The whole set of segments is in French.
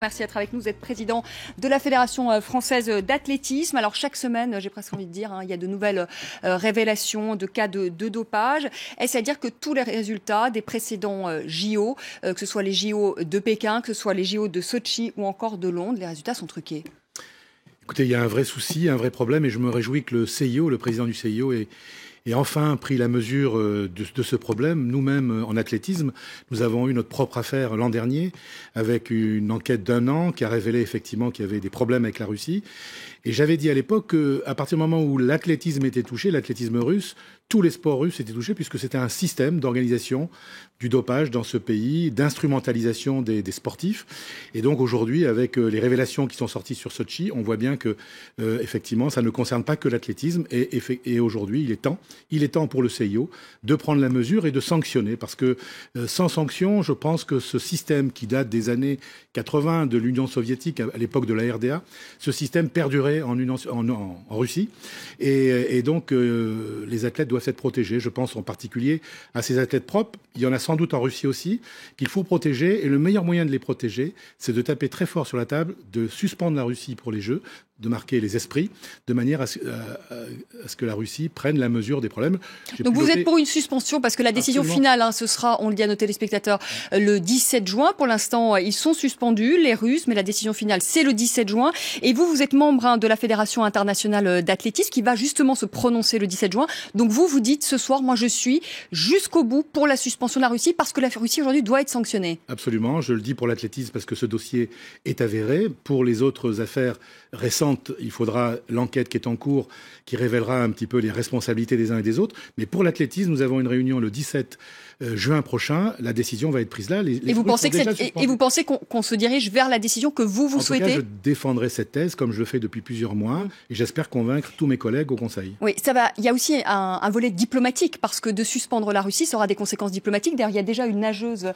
Merci d'être avec nous. Vous êtes président de la Fédération française d'athlétisme. Alors chaque semaine, j'ai presque envie de dire, il y a de nouvelles révélations de cas de dopage. Est-ce à dire que tous les résultats des précédents JO, que ce soit les JO de Pékin, que ce soit les JO de Sotchi ou encore de Londres, les résultats sont truqués? Écoutez, il y a un vrai souci, un vrai problème, et je me réjouis que le CIO, le président du CIO, ait enfin pris la mesure de ce problème. Nous-mêmes, en athlétisme, nous avons eu notre propre affaire l'an dernier, avec une enquête d'1 an qui a révélé effectivement qu'il y avait des problèmes avec la Russie. Et j'avais dit à l'époque qu'à partir du moment où l'athlétisme était touché, l'athlétisme russe, tous les sports russes étaient touchés, puisque c'était un système d'organisation du dopage dans ce pays, d'instrumentalisation des sportifs. Et donc aujourd'hui, avec les révélations qui sont sorties sur Sotchi, on voit bien que effectivement, ça ne concerne pas que l'athlétisme. Et aujourd'hui, il est temps pour le CIO de prendre la mesure et de sanctionner, parce que sans sanction, je pense que ce système qui date des années 80 de l'Union soviétique, à l'époque de la RDA, ce système perdurait en Russie. Et donc, les athlètes doivent être protégés. Je pense en particulier à ces athlètes propres. Il y en a sans doute en Russie aussi, qu'il faut protéger. Et le meilleur moyen de les protéger, c'est de taper très fort sur la table, de suspendre la Russie pour les Jeux, de marquer les esprits, de manière à ce que la Russie prenne la mesure des problèmes. Donc vous êtes pour une suspension, parce que la décision finale, ce sera, on le dit à nos téléspectateurs, le 17 juin. Pour l'instant, ils sont suspendus, les Russes, mais la décision finale, c'est le 17 juin. Et vous êtes membre de la Fédération internationale d'athlétisme qui va justement se prononcer le 17 juin. Donc vous dites ce soir, moi je suis jusqu'au bout pour la suspension de la Russie, parce que la Russie aujourd'hui doit être sanctionnée. Absolument, je le dis pour l'athlétisme parce que ce dossier est avéré. Pour les autres affaires récentes, il faudra l'enquête qui est en cours, qui révélera un petit peu les responsabilités des uns et des autres. Mais pour l'athlétisme, nous avons une réunion le 17 juin prochain. La décision va être prise là. Et vous pensez qu'on se dirige vers la décision que vous souhaitez? En tout cas, je défendrai cette thèse comme je le fais depuis plusieurs mois et j'espère convaincre tous mes collègues au Conseil. Oui, ça va. Il y a aussi un volet diplomatique, parce que de suspendre la Russie, ça aura des conséquences diplomatiques. D'ailleurs, il y a déjà une nageuse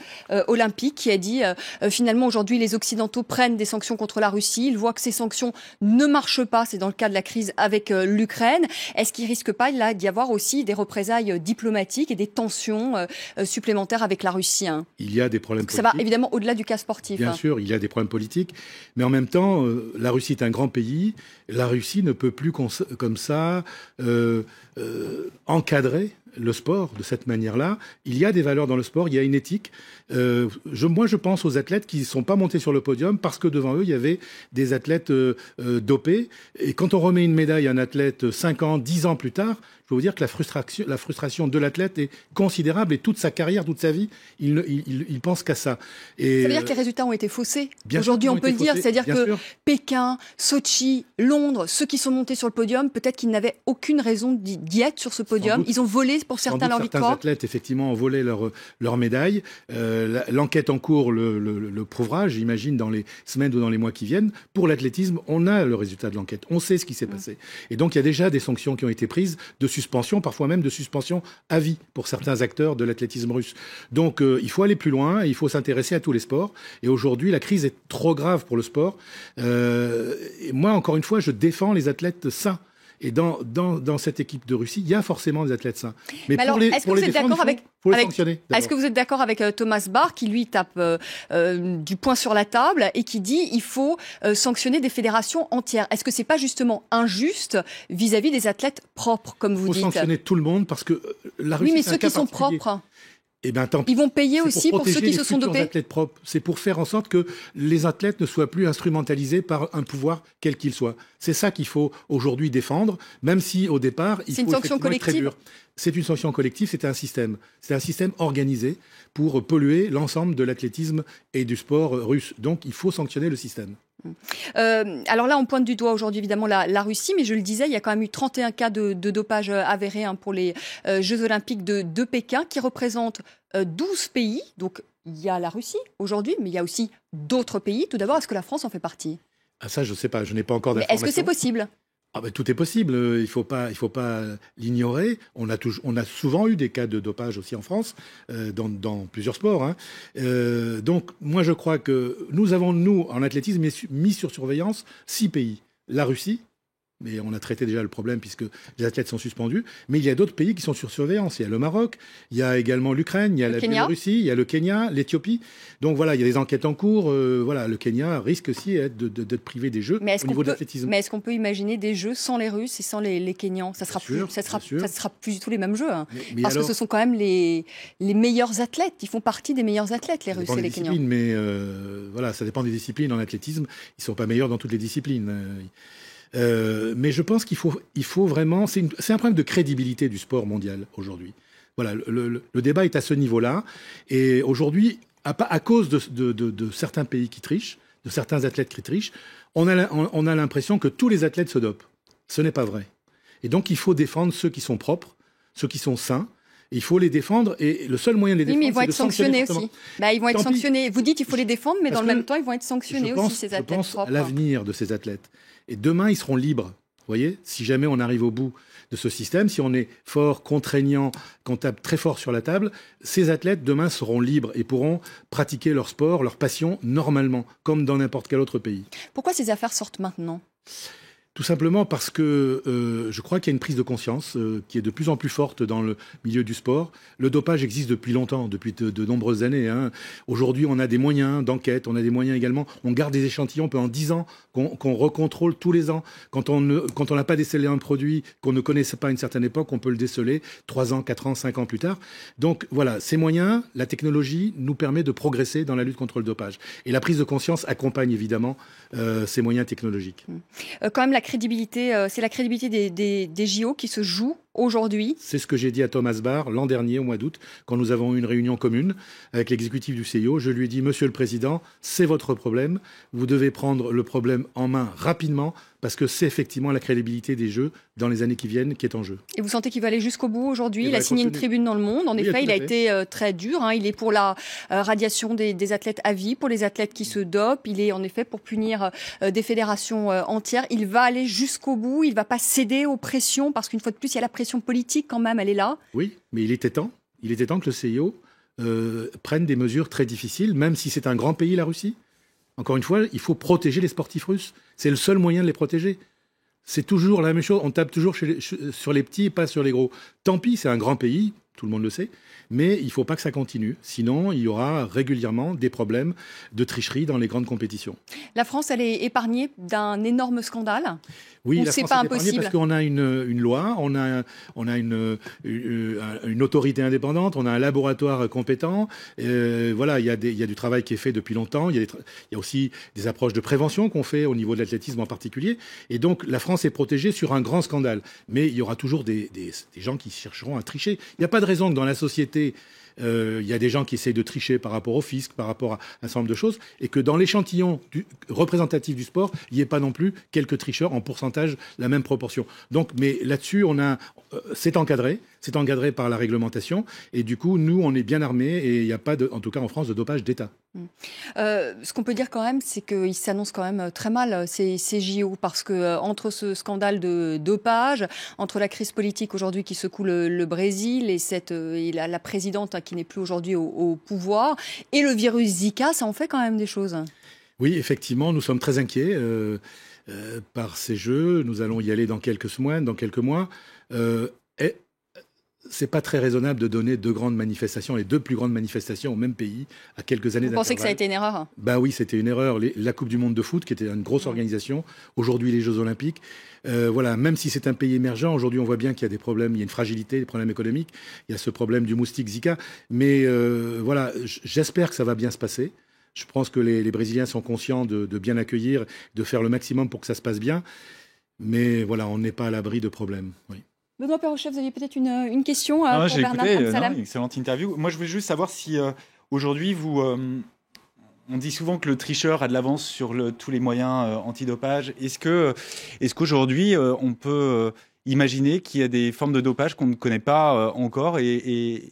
olympique qui a dit finalement aujourd'hui les Occidentaux prennent des sanctions contre la Russie. Ils voient que ces sanctions ne marchent pas. C'est dans le cas de la crise avec l'Ukraine. Est-ce qu'il risque pas là d'y avoir aussi des représailles diplomatiques et des tensions supplémentaires avec la Russie? Il y a des problèmes politiques. Ça va évidemment au-delà du cas sportif. Bien sûr, il y a des problèmes politiques, mais en même temps, la Russie est un grand pays. La Russie ne peut plus comme ça encadrer le sport de cette manière-là. Il y a des valeurs dans le sport, il y a une éthique. Moi, je pense aux athlètes qui ne sont pas montés sur le podium parce que devant eux, il y avait des athlètes dopés. Et quand on remet une médaille à un athlète 5 ans, 10 ans plus tard, je peux vous dire que la frustration de l'athlète est considérable, et toute sa carrière, toute sa vie, il pense qu'à ça. Et ça veut dire que les résultats ont été faussés. Aujourd'hui, on peut le dire. C'est-à-dire que Pékin, Sotchi, Londres, ceux qui sont montés sur le podium, peut-être qu'ils n'avaient aucune raison d'y être sur ce podium. Ils ont volé pour certains leur victoire. Certains athlètes, effectivement, ont volé leur médaille. L'enquête en cours le prouvera, j'imagine, dans les semaines ou dans les mois qui viennent. Pour l'athlétisme, on a le résultat de l'enquête. On sait ce qui s'est passé. Et donc, il y a déjà des sanctions qui ont été prises, de suspension, parfois même de suspension à vie pour certains acteurs de l'athlétisme russe. Donc, il faut aller plus loin, il faut s'intéresser à tous les sports. Et aujourd'hui, la crise est trop grave pour le sport. Et moi, encore une fois, je défends les athlètes sains. Et dans cette équipe de Russie, il y a forcément des athlètes sains. Mais alors, est-ce que vous êtes d'accord faut les sanctionner. Est-ce que vous êtes d'accord avec Thomas Bach, qui lui tape du poing sur la table et qui dit il faut sanctionner des fédérations entières? Est-ce que c'est pas justement injuste vis-à-vis des athlètes propres, comme vous dites? Il faut sanctionner tout le monde, parce que la Russie, oui, mais ceux qui sont propres, tant pis. Ils vont payer aussi pour ceux qui se sont dopés. Athlètes propres. C'est pour faire en sorte que les athlètes ne soient plus instrumentalisés par un pouvoir quel qu'il soit. C'est ça qu'il faut aujourd'hui défendre, même si au départ, il faut une sanction collective. Être très dur. C'est une sanction collective, c'est un système. C'est un système organisé pour polluer l'ensemble de l'athlétisme et du sport russe. Donc il faut sanctionner le système. Alors là, on pointe du doigt aujourd'hui évidemment la Russie, mais je le disais, il y a quand même eu 31 cas de dopage avérés pour les Jeux Olympiques de Pékin, qui représentent 12 pays. Donc il y a la Russie aujourd'hui, mais il y a aussi d'autres pays. Tout d'abord, est-ce que la France en fait partie? Ça, je ne sais pas, je n'ai pas encore d'informations. Est-ce que c'est possible? Tout est possible, il faut pas l'ignorer. On a souvent eu des cas de dopage aussi en France, dans plusieurs sports. Donc, moi, je crois que nous avons, en athlétisme, mis sur surveillance 6 pays. La Russie, mais on a traité déjà le problème puisque les athlètes sont suspendus. Mais il y a d'autres pays qui sont sur surveillance. Il y a le Maroc, il y a également l'Ukraine, il y a la Biélorussie, il y a le Kenya, l'Éthiopie. Donc voilà, il y a des enquêtes en cours. Voilà, le Kenya risque aussi d'être privé des Jeux au niveau de l'athlétisme. Mais est-ce qu'on peut imaginer des Jeux sans les Russes et sans les Kenyans ? Ça sera plus du tout les mêmes Jeux. Hein. Parce que ce sont quand même les meilleurs athlètes. Ils font partie des meilleurs athlètes, les Russes et les Kenyans. Mais voilà, ça dépend des disciplines. En athlétisme, ils ne sont pas meilleurs dans toutes les disciplines. Mais je pense qu'il faut vraiment... C'est un problème de crédibilité du sport mondial aujourd'hui. Voilà, le débat est à ce niveau-là. Et aujourd'hui, à cause de certains pays qui trichent, de certains athlètes qui trichent, on a l'impression que tous les athlètes se dopent. Ce n'est pas vrai. Et donc, il faut défendre ceux qui sont propres, ceux qui sont sains. Il faut les défendre et le seul moyen de les défendre, mais ils vont être sanctionnés aussi. Ils vont être sanctionnés. Vous dites qu'il faut les défendre, mais dans le même temps, ils vont être sanctionnés aussi, ces athlètes propres. Je pense à l'avenir de ces athlètes. Et demain, ils seront libres. Vous voyez, si jamais on arrive au bout de ce système, si on est fort, contraignant, qu'on tape très fort sur la table, ces athlètes, demain, seront libres et pourront pratiquer leur sport, leur passion, normalement, comme dans n'importe quel autre pays. Pourquoi ces affaires sortent maintenant ? Tout simplement parce que je crois qu'il y a une prise de conscience qui est de plus en plus forte dans le milieu du sport. Le dopage existe depuis longtemps, depuis de nombreuses années. Hein. Aujourd'hui, on a des moyens d'enquête, on a des moyens également. On garde des échantillons pendant 10 ans, qu'on recontrôle tous les ans. Quand on n'a pas décelé un produit qu'on ne connaissait pas à une certaine époque, on peut le déceler 3 ans, 4 ans, 5 ans plus tard. Donc voilà, ces moyens, la technologie nous permet de progresser dans la lutte contre le dopage. Et la prise de conscience accompagne évidemment ces moyens technologiques. Quand même, c'est la crédibilité des JO qui se joue aujourd'hui. C'est ce que j'ai dit à Thomas Bach l'an dernier, au mois d'août, quand nous avons eu une réunion commune avec l'exécutif du CIO. Je lui ai dit, Monsieur le Président, c'est votre problème. Vous devez prendre le problème en main rapidement parce que c'est effectivement la crédibilité des Jeux dans les années qui viennent qui est en jeu. Et vous sentez qu'il va aller jusqu'au bout aujourd'hui ? Il a signé une tribune dans Le Monde. En effet, il a été très dur. Hein. Il est pour la radiation des athlètes à vie, pour les athlètes qui se dopent. Il est en effet pour punir des fédérations entières. Il va aller jusqu'au bout. Il ne va pas céder aux pressions parce qu'une fois de plus, il y a la pression politique quand même, elle est là. Oui, mais il était temps. Il était temps que le CIO prenne des mesures très difficiles, même si c'est un grand pays, la Russie. Encore une fois, il faut protéger les sportifs russes. C'est le seul moyen de les protéger. C'est toujours la même chose. On tape toujours sur les petits et pas sur les gros. Tant pis, c'est un grand pays, tout le monde le sait, mais il ne faut pas que ça continue. Sinon, il y aura régulièrement des problèmes de tricherie dans les grandes compétitions. La France, elle est épargnée d'un énorme scandale ? Oui, la France est épargnée parce qu'on a une loi, on a une autorité indépendante, on a un laboratoire compétent. Voilà, il y a du travail qui est fait depuis longtemps. Il y a aussi des approches de prévention qu'on fait au niveau de l'athlétisme en particulier. Et donc, la France est protégée sur un grand scandale. Mais il y aura toujours des gens qui chercheront à tricher. Il n'y a pas de raison que dans la société, il y a des gens qui essayent de tricher par rapport au fisc, par rapport à un certain nombre de choses, et que dans l'échantillon représentatif du sport, il n'y ait pas non plus quelques tricheurs en pourcentage, la même proportion. Donc, mais là-dessus, c'est encadré par la réglementation, et du coup, nous, on est bien armés, et il n'y a pas, en tout cas en France, de dopage d'État. Ce qu'on peut dire quand même, c'est qu'ils s'annoncent quand même très mal, ces JO, parce que entre ce scandale de dopage, entre la crise politique aujourd'hui qui secoue le Brésil et la présidente qui n'est plus aujourd'hui au pouvoir, et le virus Zika, ça en fait quand même des choses. Oui, effectivement, nous sommes très inquiets par ces Jeux. Nous allons y aller dans quelques semaines, dans quelques mois. C'est pas très raisonnable de donner deux plus grandes manifestations au même pays à quelques années d'intervalle. Vous pensez que ça a été une erreur ? Ben oui, c'était une erreur. La Coupe du Monde de foot, qui était une grosse organisation, aujourd'hui les Jeux Olympiques. Voilà, même si c'est un pays émergent, aujourd'hui on voit bien qu'il y a des problèmes, il y a une fragilité, des problèmes économiques. Il y a ce problème du moustique Zika. Mais voilà, j'espère que ça va bien se passer. Je pense que les Brésiliens sont conscients de bien accueillir, de faire le maximum pour que ça se passe bien. Mais voilà, on n'est pas à l'abri de problèmes. Oui. Benoît Perrochet, vous aviez peut-être une question pour Bernard Abdessalem. Excellente interview. Moi, je voulais juste savoir si aujourd'hui, on dit souvent que le tricheur a de l'avance sur tous les moyens antidopage. Est-ce qu'aujourd'hui, on peut imaginer qu'il y a des formes de dopage qu'on ne connaît pas encore Oui,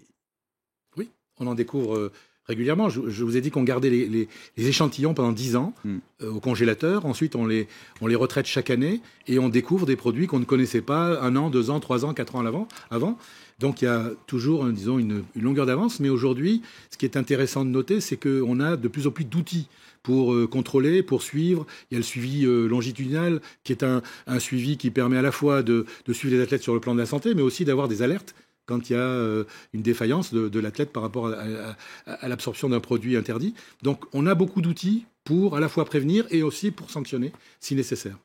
on en découvre régulièrement. Je vous ai dit qu'on gardait les échantillons pendant 10 ans au congélateur. Ensuite, on les retraite chaque année et on découvre des produits qu'on ne connaissait pas 1 an, 2 ans, 3 ans, 4 ans avant. Donc il y a toujours, disons, une longueur d'avance. Mais aujourd'hui, ce qui est intéressant de noter, c'est qu'on a de plus en plus d'outils pour contrôler, pour suivre. Il y a le suivi longitudinal, qui est un suivi qui permet à la fois de suivre les athlètes sur le plan de la santé, mais aussi d'avoir des alertes quand il y a une défaillance de l'athlète par rapport à l'absorption d'un produit interdit. Donc on a beaucoup d'outils pour à la fois prévenir et aussi pour sanctionner si nécessaire.